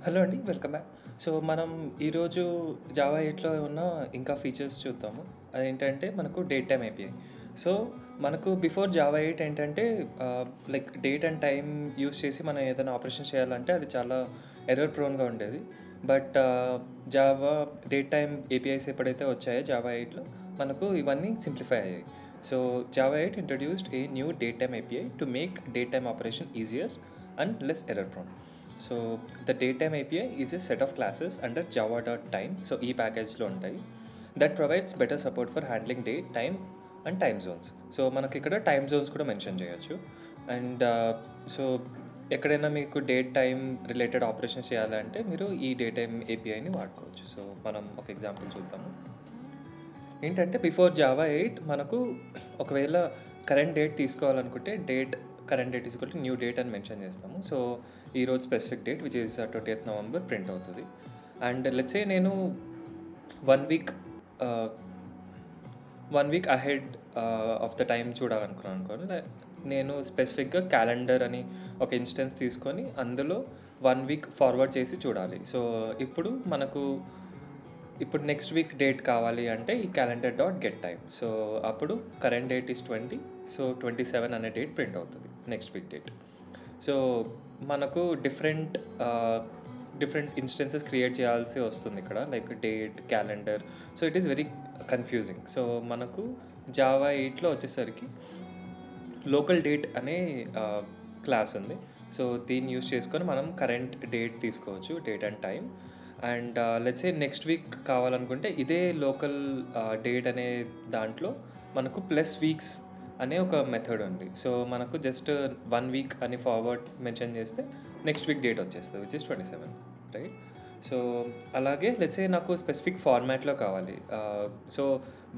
Hello అండి. Welcome back. So, మనం ఈరోజు జావా 8లో ఉన్న ఇంకా ఫీచర్స్ చూద్దాము. అదేంటంటే మనకు డేట్ టైమ్ ఏపీఐ. సో, మనకు బిఫోర్ జావా 8 ఏంటంటే like date and time use చేసి మనం ఏదైనా ఆపరేషన్ చేయాలంటే అది చాలా ఎర్రర్ ప్రోన్‌గా ఉండేది. But Java date time APIs ఎప్పుడైతే వచ్చాయో జావా 8లో మనకు ఇవన్నీ సింప్లిఫై అయ్యాయి. So, Java 8 introduced a new date time API to make date time operation easier and less error prone. So the datetime API is a set of classes under java.time. So ఈ ప్యాకేజ్లో ఉంటాయి that provides better support for handling date time and time Jones. So మనకి ఇక్కడ time Jones కూడా mention చేయొచ్చు. And so ఎక్కడైనా మీకు date time related operations చేయాలంటే మీరు ఈ డేట్ టైమ్ ఏపీఐని వాడుకోవచ్చు. సో మనం ఒక ఎగ్జాంపుల్ చూద్దాము. ఏంటంటే బిఫోర్ జావా 8 మనకు ఒకవేళ కరెంట్ డేట్ తీసుకోవాలనుకుంటే current date equal to new date అని మెన్షన్ చేస్తాము. సో ఈరోజు specific date which is 20th November print అవుతుంది. అండ్ లెట్స్ సే నేను 1 week 1 week ahead of the time చూడాలనుకున్నాను అనుకోండి. నేను స్పెసిఫిక్‌గా క్యాలెండర్ అని ఒక ఇన్‌స్టెన్స్ తీసుకొని అందులో 1 వీక్ ఫార్వర్డ్ చేసి చూడాలి. సో ఇప్పుడు నెక్స్ట్ వీక్ డేట్ కావాలి అంటే ఈ calendar dot get time. So అప్పుడు కరెంట్ డేట్ ఈస్ 20. సో 27 అనే డేట్ ప్రింట్ అవుతుంది నెక్స్ట్ వీక్ డేట్. సో మనకు డిఫరెంట్ ఇన్స్టెన్సెస్ క్రియేట్ చేయాల్సి వస్తుంది ఇక్కడ like date, calendar. So it is very confusing. So మనకు జావా 8లో వచ్చేసరికి లోకల్ డేట్ అనే క్లాస్ ఉంది. సో దీన్ని యూజ్ చేసుకొని మనం కరెంట్ డేట్ తీసుకోవచ్చు, date and time. And let's say next week కావాలనుకుంటే ఇదే లోకల్ డేట్ అనే దాంట్లో మనకు ప్లస్ వీక్స్ అనే ఒక మెథడ్ ఉంది. సో మనకు జస్ట్ 1 వీక్ అని ఫార్వర్డ్ మెన్షన్ చేస్తే నెక్స్ట్ వీక్ డేట్ వచ్చేస్తుంది విచ్ ఇస్ 27, రైట్? సో అలాగే లెట్స్ సే నాకు స్పెసిఫిక్ ఫార్మాట్‌లో కావాలి. సో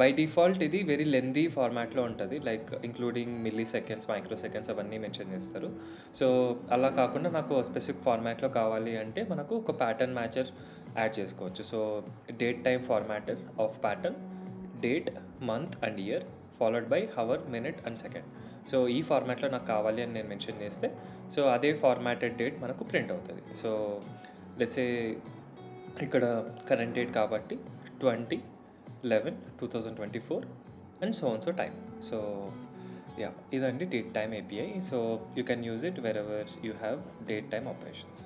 బై డిఫాల్ట్ ఇది వెరీ లెంథీ ఫార్మాట్‌లో ఉంటది. Like including milliseconds, microseconds అవన్నీ మెన్షన్ చేస్తారు. సో అలా కాకుండా నాకు స్పెసిఫిక్ ఫార్మాట్‌లో కావాలి అంటే మనకు ఒక ప్యాటర్న్ మ్యాచర్ యాడ్ చేసుకోవచ్చు. So date time formatter of pattern date, month and year followed by hour, minute and second. So ఈ ఫార్మాట్‌లో నాకు కావాలి అని నేను మెన్షన్ చేస్తే సో అదే ఫార్మాటెడ్ డేట్ మనకు ప్రింట్ అవుతది. సో లెట్స్ సే ఇక్కడ కరెంట్ డేట్ కాబట్టి 20/11/2024 and so on so time. So yeah! ఇదండి date time API. So you can use it wherever you have date time operations.